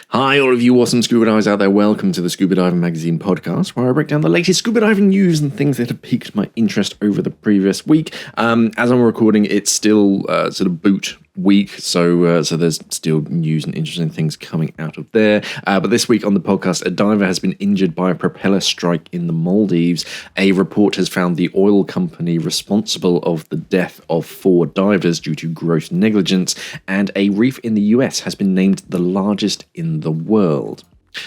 Hi, all of you awesome scuba divers out there. Welcome to the Scuba Diving Magazine podcast, where I break down the latest scuba diving news and things that have piqued my interest over the previous week. As I'm recording, it's still sort of boot week, so there's still news and interesting things coming out of there. But this week on the podcast, a diver has been injured by a propeller strike in the Maldives. A report has found the oil company responsible of the death of 4 divers due to gross negligence, and a reef in the US has been named the largest in the world.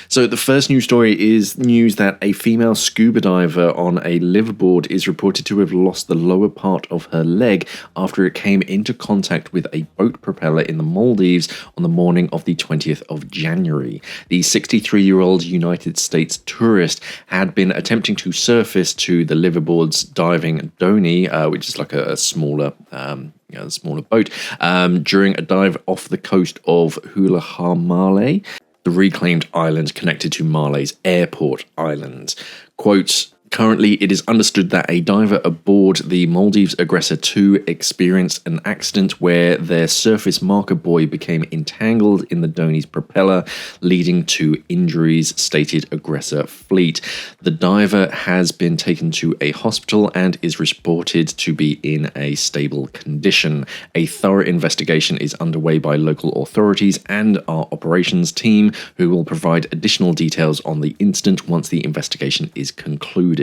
So the first news story is news that a female scuba diver on a liveaboard is reported to have lost the lower part of her leg after it came into contact with a boat propeller in the Maldives on the morning of the 20th of January. The 63-year-old United States tourist had been attempting to surface to the liveaboard's diving dhoni, which is like a smaller boat, during a dive off the coast of Malé, the reclaimed island connected to Male's airport island. Quote, currently, it is understood that a diver aboard the Maldives Aggressor 2 experienced an accident where their surface marker buoy became entangled in the dhoni's propeller, leading to injuries, stated Aggressor Fleet. The diver has been taken to a hospital and is reported to be in a stable condition. A thorough investigation is underway by local authorities and our operations team, who will provide additional details on the incident once the investigation is concluded.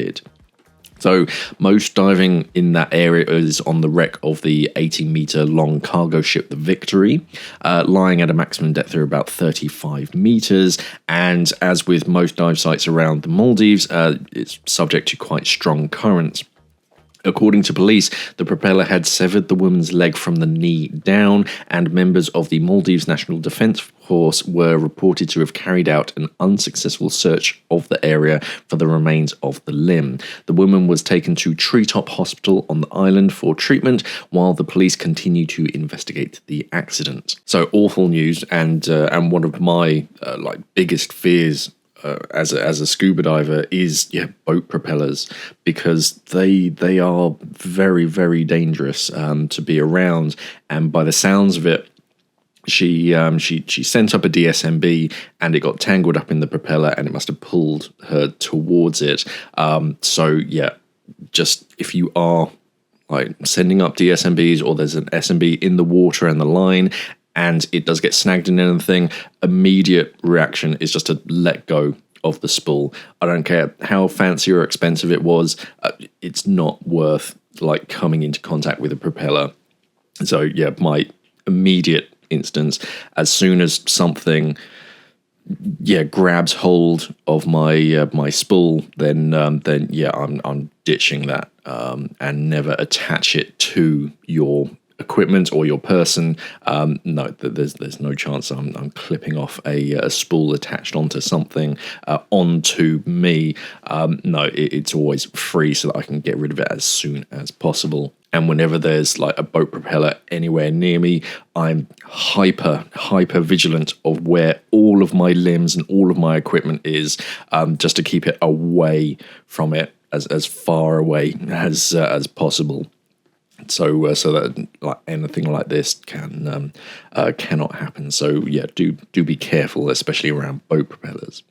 So most diving in that area is on the wreck of the 80-meter long cargo ship, the Victory, lying at a maximum depth of about 35 meters. And as with most dive sites around the Maldives, it's subject to quite strong currents. According to police, the propeller had severed the woman's leg from the knee down, and members of the Maldives National Defence Force were reported to have carried out an unsuccessful search of the area for the remains of the limb. The woman was taken to Treetop Hospital on the island for treatment, while the police continue to investigate the accident. So awful news, and one of my biggest fears as a scuba diver is boat propellers, because they are very, very dangerous to be around. And by the sounds of it, she sent up a DSMB and it got tangled up in the propeller and it must have pulled her towards it. Just if you are sending up DSMBs, or there's an SMB in the water and the line, and it does get snagged in anything, immediate reaction is just to let go of the spool. I don't care how fancy or expensive it was, it's not worth coming into contact with a propeller. So my immediate instance, as soon as something grabs hold of my spool, then I'm ditching that and never attach it to your equipment or your person. There's no chance I'm clipping off a spool attached onto something onto me. It's always free so that I can get rid of it as soon as possible. And whenever there's a boat propeller anywhere near me, I'm hyper vigilant of where all of my limbs and all of my equipment is, just to keep it away from it, as far away as possible. So that anything like this cannot happen. So do be careful, especially around boat propellers.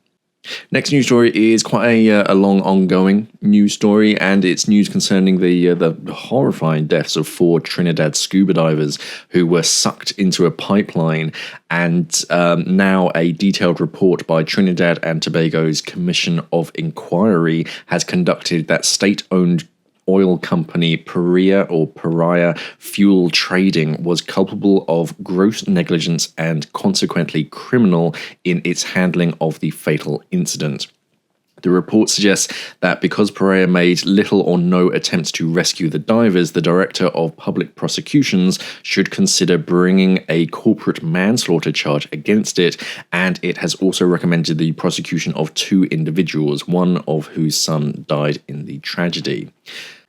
Next news story is quite a long ongoing news story, and it's news concerning the horrifying deaths of 4 Trinidad scuba divers who were sucked into a pipeline. And now a detailed report by Trinidad and Tobago's Commission of Inquiry has conducted that state-owned oil company Pariah Fuel Trading was culpable of gross negligence and consequently criminal in its handling of the fatal incident. The report suggests that because Pariah made little or no attempts to rescue the divers, the Director of Public Prosecutions should consider bringing a corporate manslaughter charge against it, and it has also recommended the prosecution of 2 individuals, one of whose son died in the tragedy.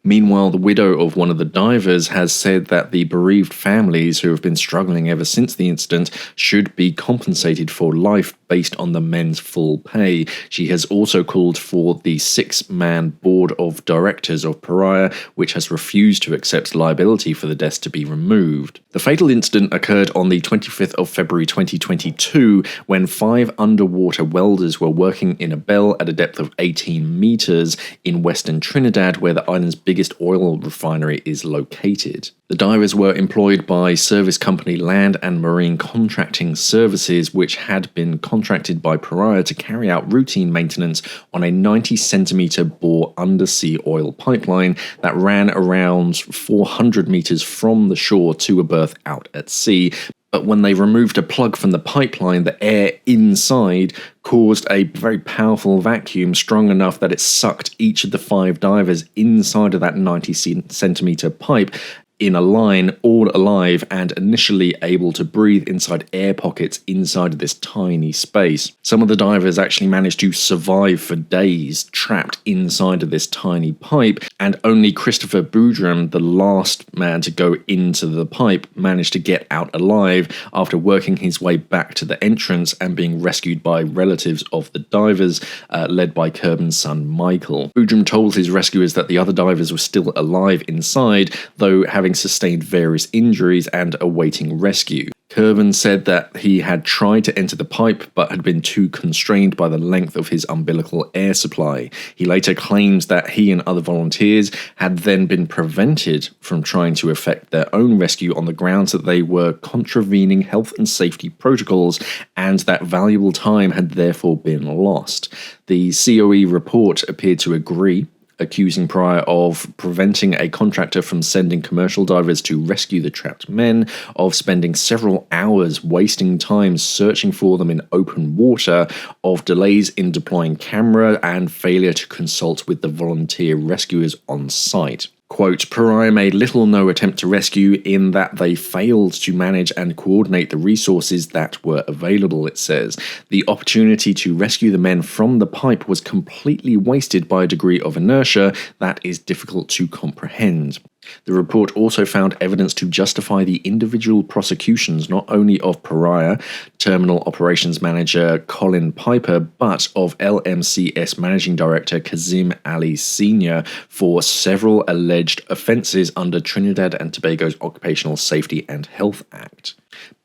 Meanwhile, the widow of one of the divers has said that the bereaved families who have been struggling ever since the incident should be compensated for life based on the men's full pay. She has also called for the 6-man board of directors of Pariah, which has refused to accept liability for the deaths, to be removed. The fatal incident occurred on the 25th of February 2022 when 5 underwater welders were working in a bell at a depth of 18 meters in western Trinidad, where the island's biggest oil refinery is located. The divers were employed by service company Land and Marine Contracting Services, which had been contracted by Pariah to carry out routine maintenance on a 90-centimeter bore undersea oil pipeline that ran around 400 meters from the shore to a berth out at sea. But when they removed a plug from the pipeline, the air inside caused a very powerful vacuum strong enough that it sucked each of the 5 divers inside of that 90-centimeter pipe in a line, all alive and initially able to breathe inside air pockets inside of this tiny space. Some of the divers actually managed to survive for days trapped inside of this tiny pipe, and only Christopher Boudram, the last man to go into the pipe, managed to get out alive after working his way back to the entrance and being rescued by relatives of the divers, led by Kerbin's son Michael. Boudram told his rescuers that the other divers were still alive inside, though having sustained various injuries and awaiting rescue. Kerbin said that he had tried to enter the pipe but had been too constrained by the length of his umbilical air supply. He later claimed that he and other volunteers had then been prevented from trying to effect their own rescue on the grounds that they were contravening health and safety protocols, and that valuable time had therefore been lost. The COE report appeared to agree, accusing Pariah of preventing a contractor from sending commercial divers to rescue the trapped men, of spending several hours wasting time searching for them in open water, of delays in deploying camera, and failure to consult with the volunteer rescuers on site. Quote, Pariah made little or no attempt to rescue in that they failed to manage and coordinate the resources that were available, it says. The opportunity to rescue the men from the pipe was completely wasted by a degree of inertia that is difficult to comprehend. The report also found evidence to justify the individual prosecutions not only of Pariah, Terminal Operations Manager Colin Piper, but of LMCS Managing Director Kazim Ali Sr. for several alleged offences under Trinidad and Tobago's Occupational Safety and Health Act.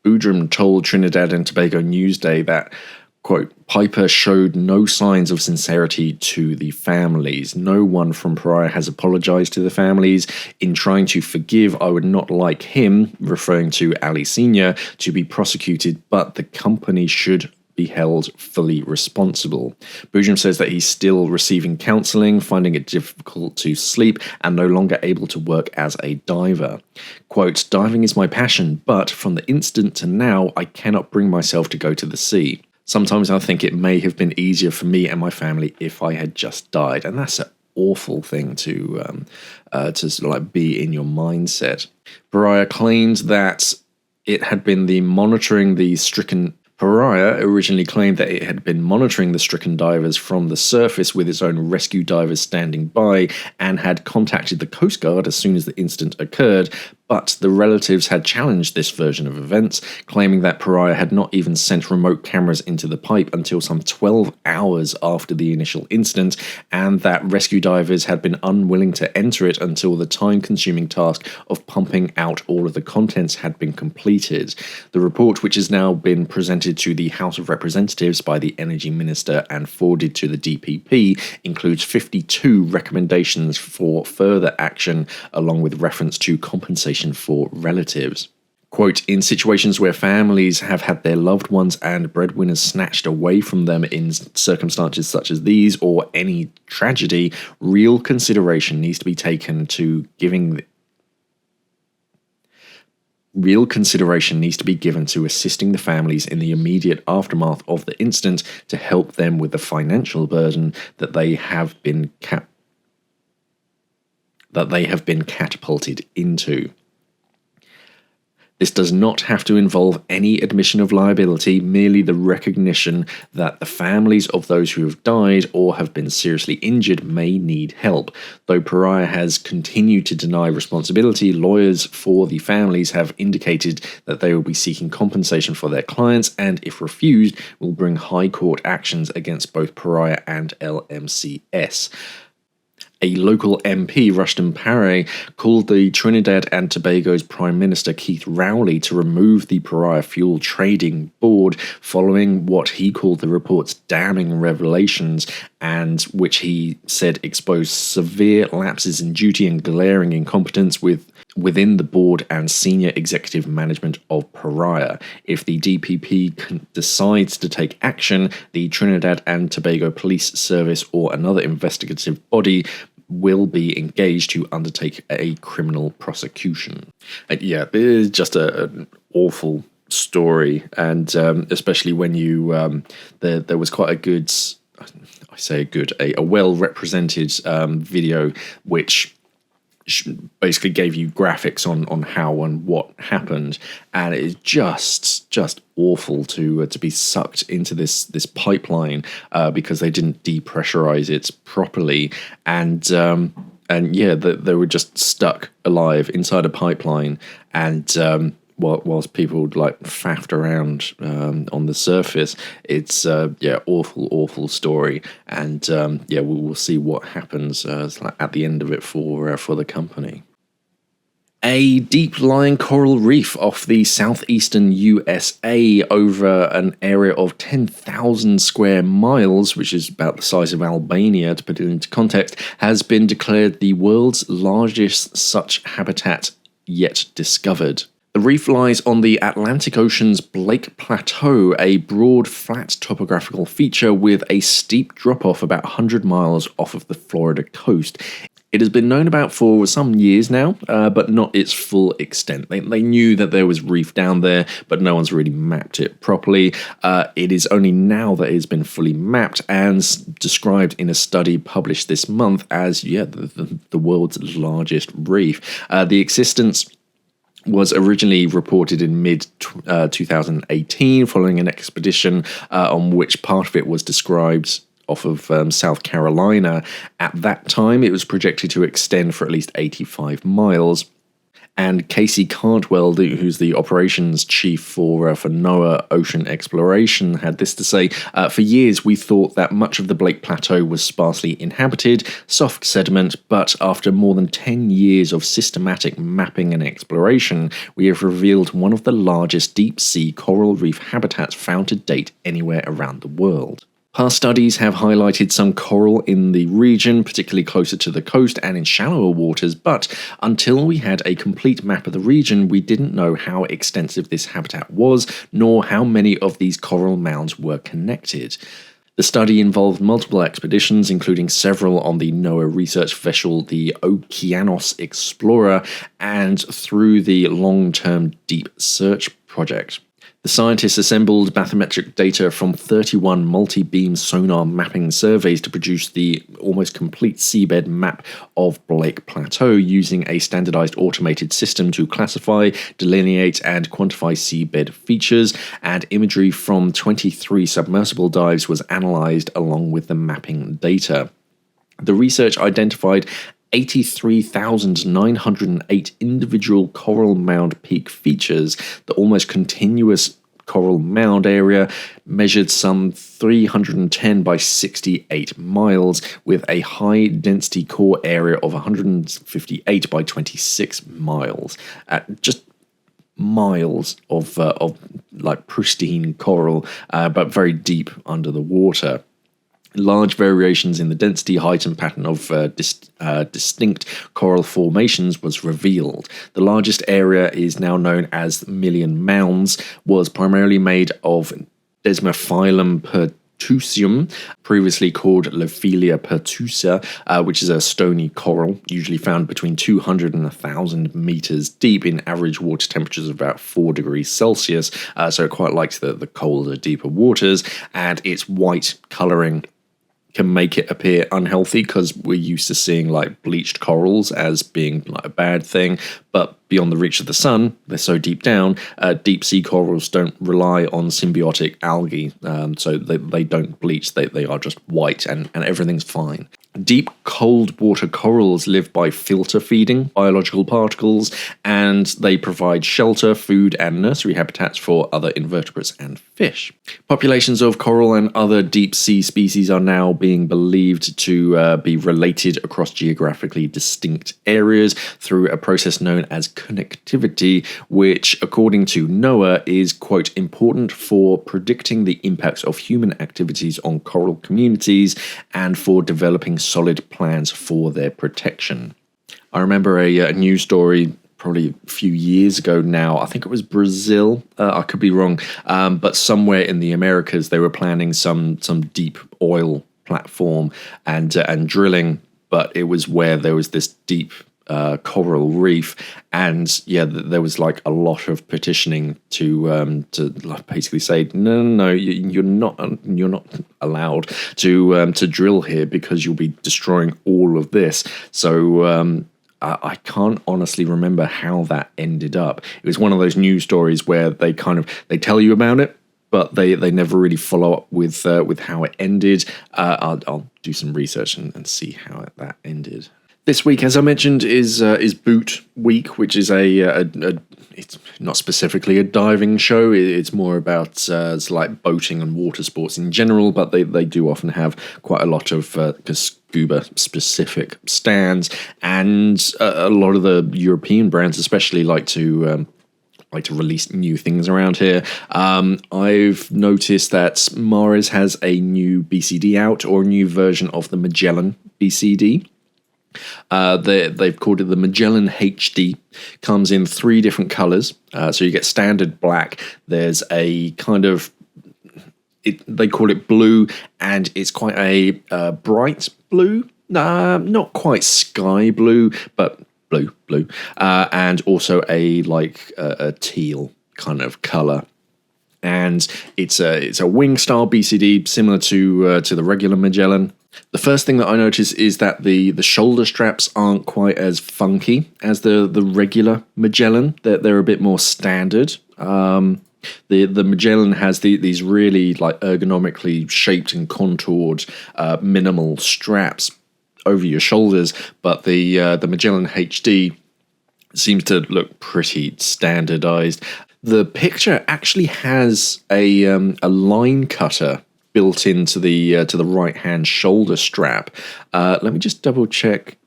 Boudram told Trinidad and Tobago Newsday that, quote, Piper showed no signs of sincerity to the families. No one from Pariah has apologized to the families. In trying to forgive, I would not like him, referring to Ali Sr., to be prosecuted, but the company should be held fully responsible. Boudram says that he's still receiving counselling, finding it difficult to sleep, and no longer able to work as a diver. Quote, diving is my passion, but from the instant to now, I cannot bring myself to go to the sea. Sometimes I think it may have been easier for me and my family if I had just died, and that's an awful thing to sort of like be in your mindset. Pariah claimed that it had been Pariah originally claimed that it had been monitoring the stricken divers from the surface with its own rescue divers standing by, and had contacted the Coast Guard as soon as the incident occurred, but the relatives had challenged this version of events, claiming that Pariah had not even sent remote cameras into the pipe until some 12 hours after the initial incident, and that rescue divers had been unwilling to enter it until the time-consuming task of pumping out all of the contents had been completed. The report, which has now been presented to the House of Representatives by the Energy Minister and forwarded to the DPP, includes 52 recommendations for further action, along with reference to compensation for relatives. Quote, in situations where families have had their loved ones and breadwinners snatched away from them in circumstances such as these or any tragedy, real consideration needs to be taken to assisting the families in the immediate aftermath of the incident to help them with the financial burden that they have been catapulted into. This does not have to involve any admission of liability, merely the recognition that the families of those who have died or have been seriously injured may need help. Though Pariah has continued to deny responsibility, lawyers for the families have indicated that they will be seeking compensation for their clients and, if refused, will bring high court actions against both Pariah and LMCS. A local MP, Rushton Paré, called the Trinidad and Tobago's Prime Minister Keith Rowley to remove the Pariah Fuel Trading Board following what he called the report's damning revelations, and which he said exposed severe lapses in duty and glaring incompetence within the board and senior executive management of Pariah. If the DPP decides to take action, the Trinidad and Tobago Police Service or another investigative body will be engaged to undertake a criminal prosecution. It is just an awful story, and especially when you there was quite a good, a well-represented video which basically gave you graphics on how and what happened, and it is just awful to be sucked into this pipeline because they didn't depressurize it properly, and they were just stuck alive inside a pipeline, and whilst people faffed around on the surface. It's awful story, and we'll see what happens at the end of it for the company. A deep-lying coral reef off the southeastern USA over an area of 10,000 square miles, which is about the size of Albania, to put it into context, has been declared the world's largest such habitat yet discovered. The reef lies on the Atlantic Ocean's Blake Plateau, a broad, flat topographical feature with a steep drop-off about 100 miles off of the Florida coast. It has been known about for some years now, but not its full extent. They knew that there was reef down there, but no one's really mapped it properly. It is only now that it has been fully mapped and described in a study published this month as, the world's largest reef. The existence was originally reported in mid-2018 following an expedition on which part of it was described off of South Carolina. At that time, it was projected to extend for at least 85 miles. And Casey Cardwell, who's the operations chief for NOAA Ocean Exploration, had this to say: for years, we thought that much of the Blake Plateau was sparsely inhabited, soft sediment, but after more than 10 years of systematic mapping and exploration, we have revealed one of the largest deep-sea coral reef habitats found to date anywhere around the world. Past studies have highlighted some coral in the region, particularly closer to the coast and in shallower waters, but until we had a complete map of the region, we didn't know how extensive this habitat was, nor how many of these coral mounds were connected. The study involved multiple expeditions, including several on the NOAA research vessel, the Okeanos Explorer, and through the long-term Deep Search project. The scientists assembled bathymetric data from 31 multi-beam sonar mapping surveys to produce the almost complete seabed map of Blake Plateau using a standardized automated system to classify, delineate, and quantify seabed features, and imagery from 23 submersible dives was analyzed along with the mapping data. The research identified 83,908 individual coral mound peak features. The almost continuous coral mound area measured some 310 by 68 miles, with a high density core area of 158 by 26 miles. Just miles of pristine coral, but very deep under the water. Large variations in the density, height, and pattern of distinct coral formations was revealed. The largest area is now known as Million Mounds, was primarily made of Desmophyllum pertusum, previously called Lophelia pertusa, which is a stony coral, usually found between 200 and 1,000 meters deep in average water temperatures of about 4 degrees Celsius, so it quite likes the colder, deeper waters, and its white colouring can make it appear unhealthy because we're used to seeing bleached corals as being a bad thing, but beyond the reach of the sun, they're so deep down, deep sea corals don't rely on symbiotic algae, so they don't bleach, they are just white, and everything's fine. Deep cold water corals live by filter feeding biological particles, and they provide shelter, food, and nursery habitats for other invertebrates and fish. Populations of coral and other deep sea species are now being believed to be related across geographically distinct areas through a process known as connectivity, which, according to NOAA, is, quote, important for predicting the impacts of human activities on coral communities and for developing solid plans for their protection. I remember a news story probably a few years ago now. I think it was Brazil. I could be wrong, but somewhere in the Americas they were planning some deep oil platform and drilling, but it was where there was this deep coral reef, and there was like a lot of petitioning to like basically say no, you're not allowed to drill here because you'll be destroying all of this. So I can't honestly remember how that ended up. It was one of those news stories where they tell you about it, but they never really follow up with how it ended. I'll do some research and see how that ended. This week, as I mentioned, is Boot Week, which is it's not specifically a diving show. It's more about it's like boating and water sports in general, but they do often have quite a lot of scuba specific stands, and a lot of the European brands especially like to release new things around here. I've noticed that Marz has a new BCD out, or a new version of the Magellan BCD. They've called it the Magellan HD. Comes in 3 different colours. So you get standard black. There's a kind of, they call it blue, and it's quite a bright blue. Not quite sky blue, but blue. And also a teal kind of colour. And it's a wing style BCD similar to the regular Magellan. The first thing that I notice is that the shoulder straps aren't quite as funky as the regular Magellan. They're a bit more standard. The Magellan has these really like ergonomically shaped and contoured minimal straps over your shoulders, but the Magellan HD seems to look pretty standardized. The picture actually has a line cutter built into the right hand shoulder strap. Let me just double check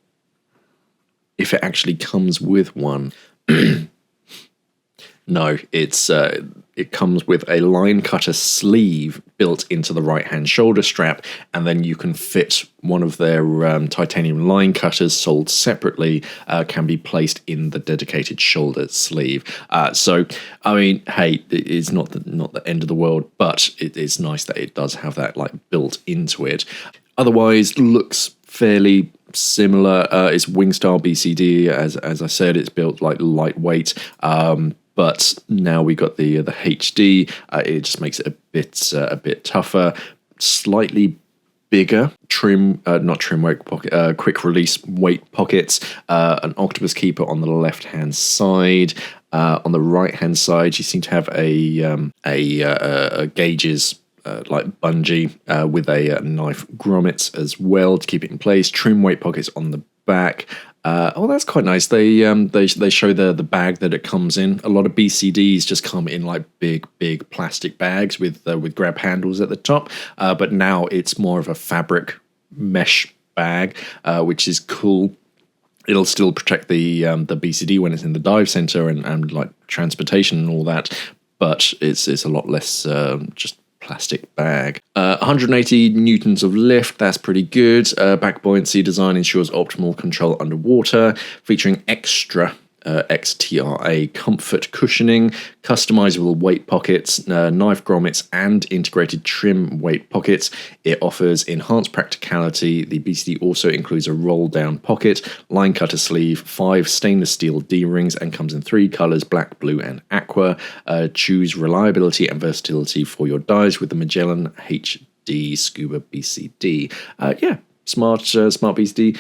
if it actually comes with one. No, it comes with a line cutter sleeve built into the right hand shoulder strap, and then you can fit one of their titanium line cutters sold separately, can be placed in the dedicated shoulder sleeve. So I mean, hey, it's not the end of the world, but it is nice that it does have that like built into it. Otherwise, looks fairly similar. It's Wingstyle BCD, as I said. It's built like lightweight. But now we got the HD. It just makes it a bit tougher, slightly bigger not trim weight pocket, quick release weight pockets. An octopus keeper on the left hand side. On the right hand side, you seem to have a gauges. Like bungee with a knife grommet as well to keep it in place. Trim weight pockets on the back. That's quite nice. They show the bag that it comes in. A lot of BCDs just come in like big plastic bags with grab handles at the top. But now it's more of a fabric mesh bag, which is cool. It'll still protect the BCD when it's in the dive center and like transportation and all that. But it's a lot less just plastic bag. 180 newtons of lift, that's pretty good. Back buoyancy design ensures optimal control underwater, featuring extra XTRA comfort cushioning, customizable weight pockets, knife grommets, and integrated trim weight pockets. It offers enhanced practicality. The BCD also includes a roll-down pocket, line cutter sleeve, 5 stainless steel D-rings, and comes in 3 colors, black, blue, and aqua. Choose reliability and versatility for your dives with the Magellan HD Scuba BCD. Smart BCD.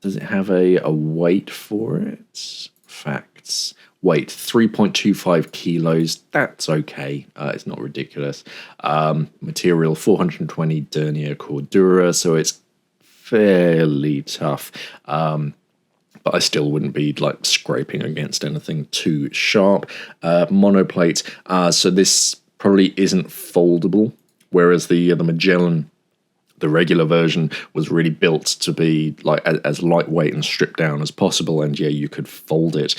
Does it have a weight for it? Facts. Weight 3.25 kilos. That's okay. It's not ridiculous. Material 420 denier cordura, so it's fairly tough. But I still wouldn't be like scraping against anything too sharp. Monoplate. So this probably isn't foldable, whereas the Magellan, the regular version, was really built to be like as lightweight and stripped down as possible, and yeah, you could fold it.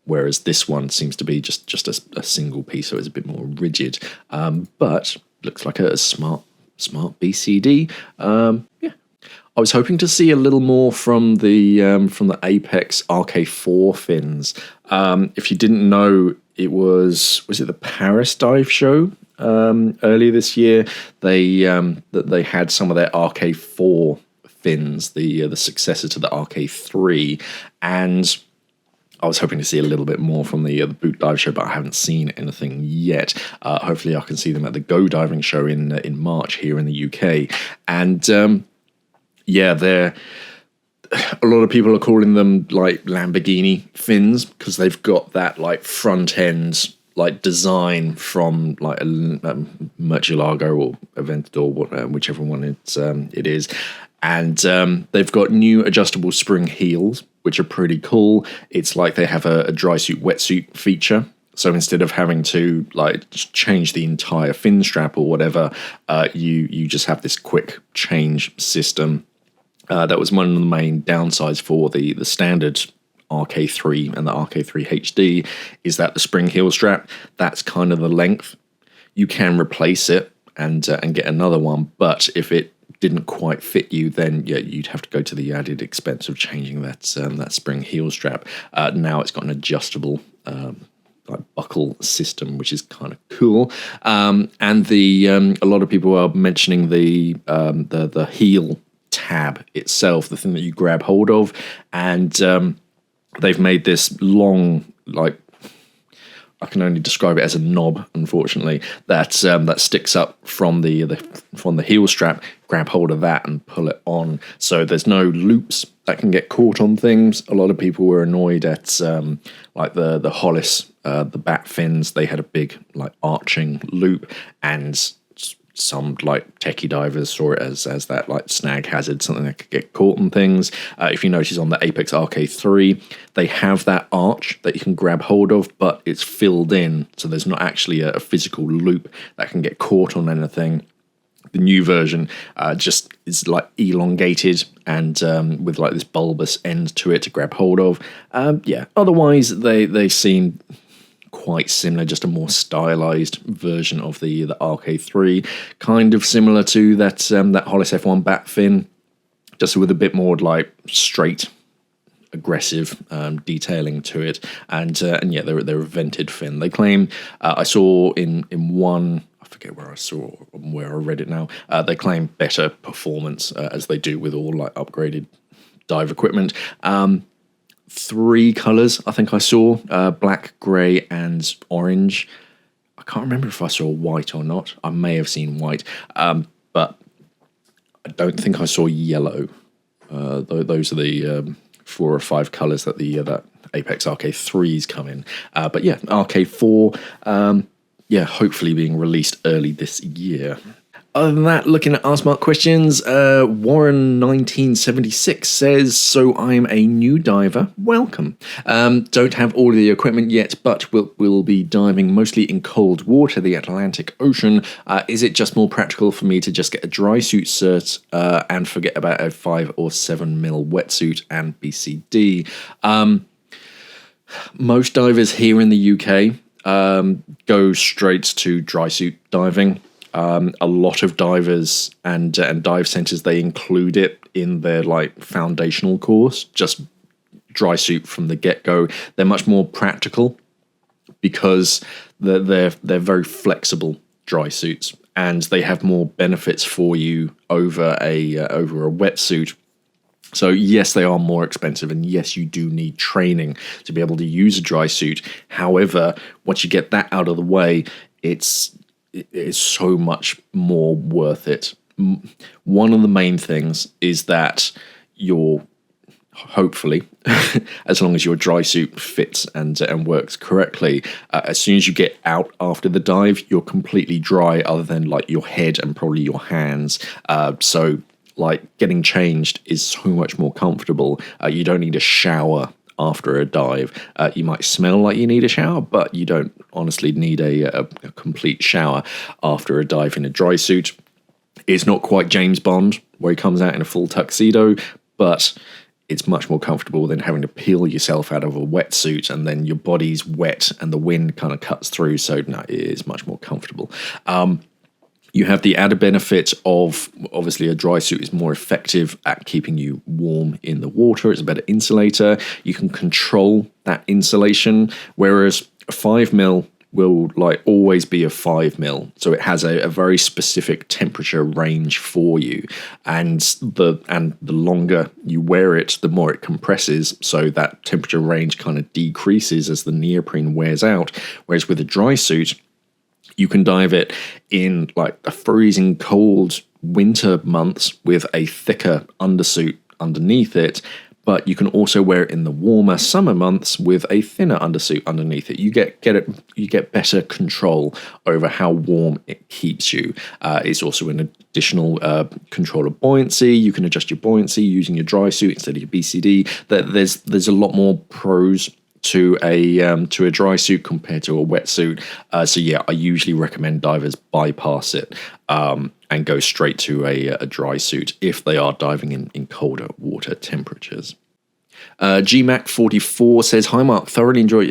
Whereas this one seems to be just a single piece, so it's a bit more rigid. But looks like a smart BCD. Yeah. I was hoping to see a little more from the Apex RK4 fins. If you didn't know, it was it the Paris Dive Show earlier this year? They had some of their RK4 fins, the successor to the RK3, and I was hoping to see a little bit more from the Boot Dive Show, but I haven't seen anything yet. Hopefully, I can see them at the Go Diving Show in March here in the UK, and. Yeah, a lot of people are calling them like Lamborghini fins because they've got that like front end like design from like a Murcielago or Aventador, whichever one it is, and they've got new adjustable spring heels, which are pretty cool. It's like they have a dry suit wetsuit feature. So instead of having to like change the entire fin strap or whatever, you just have this quick change system. That was one of the main downsides for the standard RK3 and the RK3 HD, is that the spring heel strap, that's kind of the length. You can replace it and get another one, but if it didn't quite fit you, then yeah, you'd have to go to the added expense of changing that spring heel strap. Now it's got an adjustable like buckle system, which is kind of cool. And a lot of people are mentioning the heel tab itself, the thing that you grab hold of, and they've made this long, like, I can only describe it as a knob, unfortunately, that sticks up from the heel strap. Grab hold of that and pull it on. So there's no loops that can get caught on things. A lot of people were annoyed at like the Hollis, the bat fins. They had a big like arching loop, and some like techie divers saw it as that like snag hazard, something that could get caught on things. If you notice on the Apex RK3, they have that arch that you can grab hold of, but it's filled in, so there's not actually a physical loop that can get caught on anything. The new version just is like elongated and with like this bulbous end to it to grab hold of. Yeah, otherwise they seem quite similar, just a more stylized version of the RK3, kind of similar to that Hollis F1 bat fin, just with a bit more like straight, aggressive detailing to it, and yeah, they're a vented fin. They claim I saw in one, I forget where I read it now. They claim better performance as they do with all like upgraded dive equipment. 3 colours I think I saw, black, grey and orange. I can't remember if I saw white or not. I may have seen white, but I don't think I saw yellow. Those are the 4 or 5 colours that that Apex RK3s come in. But yeah, RK4, yeah, hopefully being released early this year. Other than that, looking at our smart questions, Warren1976 says, so I'm a new diver, welcome. Don't have all of the equipment yet, but will be diving mostly in cold water, the Atlantic Ocean. Is it just more practical for me to just get a dry suit cert and forget about a 5 or 7 mil wetsuit and BCD? Most divers here in the UK go straight to dry suit diving. A lot of divers and dive centers, they include it in their like foundational course, just dry suit from the get-go. They're much more practical because they're very flexible dry suits, and they have more benefits for you over a wetsuit. So yes, they are more expensive, and yes, you do need training to be able to use a dry suit. However, once you get that out of the way, it is so much more worth it. One of the main things is that your hopefully, as long as your dry suit fits and works correctly. As soon as you get out after the dive, you're completely dry, other than like your head and probably your hands. So like getting changed is so much more comfortable. You don't need a shower after a dive. You might smell like you need a shower, but you don't honestly need a complete shower after a dive in a dry suit. It's not quite James Bond, where he comes out in a full tuxedo, but it's much more comfortable than having to peel yourself out of a wetsuit and then your body's wet and the wind kind of cuts through. So no, it is much more comfortable. You have the added benefit of, obviously, a dry suit is more effective at keeping you warm in the water. It's a better insulator. You can control that insulation, whereas a 5mm will like always be a 5mm. So it has a very specific temperature range for you. And the longer you wear it, the more it compresses. So that temperature range kind of decreases as the neoprene wears out. Whereas with a dry suit, you can dive it in like the freezing cold winter months with a thicker undersuit underneath it, but you can also wear it in the warmer summer months with a thinner undersuit underneath it. You get better control over how warm it keeps you. It's also an additional control of buoyancy. You can adjust your buoyancy using your dry suit instead of your BCD. There's a lot more pros to a dry suit compared to a wetsuit. So yeah, I usually recommend divers bypass it and go straight to a dry suit if they are diving in colder water temperatures. GMAC44 says, "Hi Mark, thoroughly enjoy.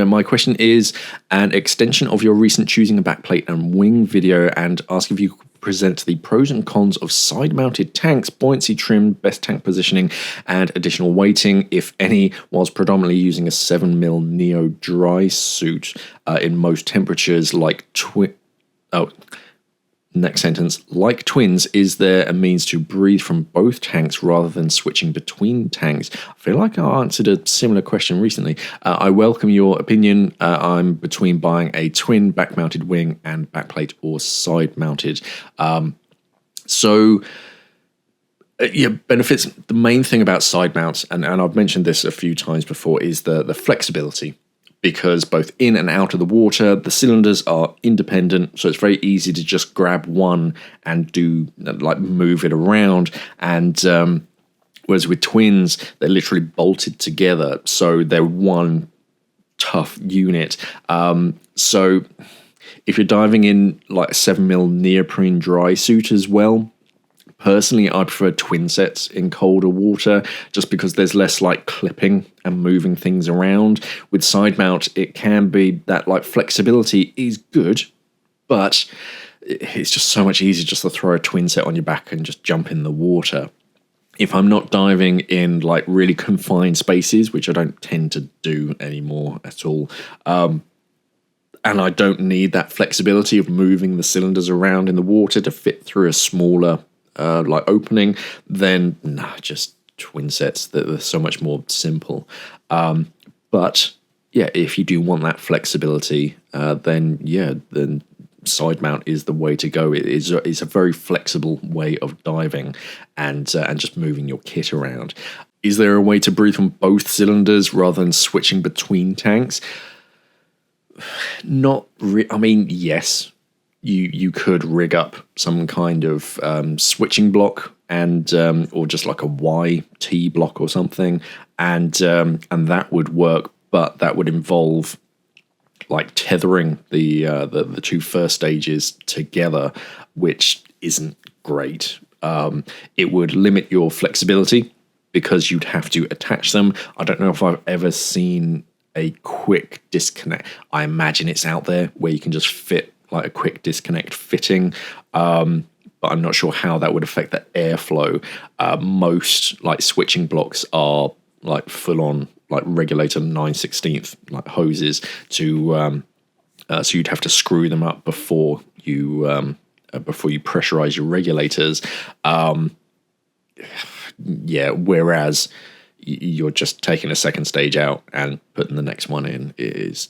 My question is an extension of your recent choosing a backplate and wing video, and ask if you could present the pros and cons of side-mounted tanks, buoyancy trim, best tank positioning, and additional weighting, if any, whilst predominantly using a 7mm Neo dry suit in most temperatures, like Next sentence. Like twins, is there a means to breathe from both tanks rather than switching between tanks? I feel like I answered a similar question recently. I welcome your opinion. I'm between buying a twin back-mounted wing and backplate or side-mounted. Benefits. The main thing about side mounts, and I've mentioned this a few times before, is the flexibility. Because both in and out of the water, the cylinders are independent, so it's very easy to just grab one and move it around. And whereas with twins, they're literally bolted together, so they're one tough unit. So if you're diving in like a 7mm neoprene dry suit as well, personally, I prefer twin sets in colder water just because there's less like clipping and moving things around. With side mount, it can be that like flexibility is good, but it's just so much easier just to throw a twin set on your back and just jump in the water. If I'm not diving in like really confined spaces, which I don't tend to do anymore at all, and I don't need that flexibility of moving the cylinders around in the water to fit through a smaller opening, then just twin sets. They're so much more simple. But yeah, if you do want that flexibility, then side mount is the way to go. It's a very flexible way of diving and just moving your kit around. Is there a way to breathe from both cylinders rather than switching between tanks? Yes. You could rig up some kind of switching block and or just like a YT block or something, and that would work, but that would involve like tethering the two first stages together, which isn't great. It would limit your flexibility because you'd have to attach them. I don't know if I've ever seen a quick disconnect. I imagine it's out there where you can just fit like a quick disconnect fitting, but I'm not sure how that would affect the airflow. Most like switching blocks are like full on like regulator 9/16 like hoses to so you'd have to screw them up before you pressurize your regulators. Whereas you're just taking a second stage out and putting the next one in. It's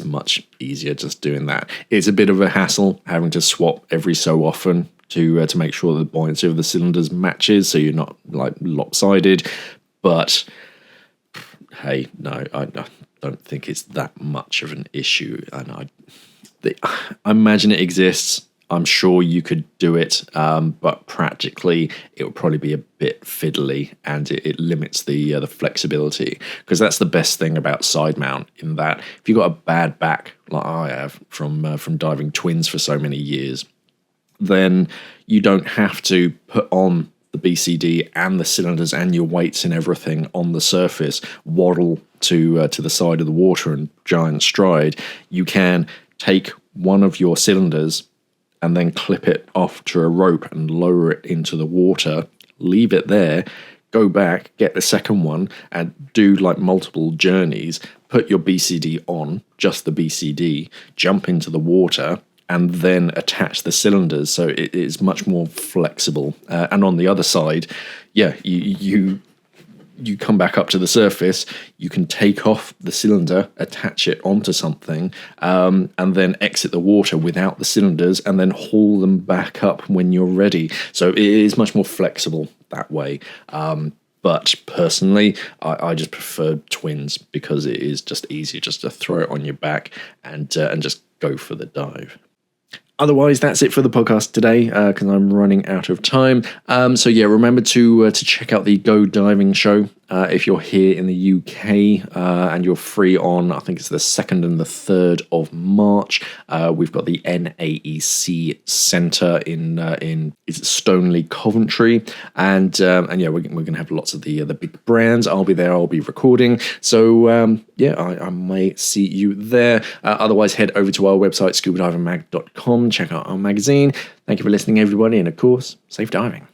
much easier just doing that. It's a bit of a hassle having to swap every so often to make sure the buoyancy of the cylinders matches, so you're not like lopsided. But hey, no, I don't think it's that much of an issue. And I imagine it exists. I'm sure you could do it, but practically it would probably be a bit fiddly, and it limits the flexibility. Because that's the best thing about side mount, in that if you've got a bad back like I have from diving twins for so many years, then you don't have to put on the BCD and the cylinders and your weights and everything on the surface, waddle to the side of the water and giant stride. You can take one of your cylinders and then clip it off to a rope and lower it into the water, leave it there, go back, get the second one, and do like multiple journeys, put your BCD on, just the BCD, jump into the water, and then attach the cylinders. So it is much more flexible. And on the other side, yeah, you come back up to the surface, you can take off the cylinder, attach it onto something, and then exit the water without the cylinders, and then haul them back up when you're ready. So it is much more flexible that way. But personally, I just prefer twins, because it is just easier just to throw it on your back and just go for the dive. Otherwise, that's it for the podcast today, because I'm running out of time. So yeah, remember to check out the Go Diving show if you're here in the UK and you're free on, I think it's the 2nd and the 3rd of March. We've got the NAEC Centre in Stoneleigh, Coventry, and yeah, we're going to have lots of the big brands. I'll be there. I'll be recording. So yeah, I may see you there. Otherwise, head over to our website, scubadivingmag.com. Check out our magazine. Thank you for listening, everybody, and of course, safe diving.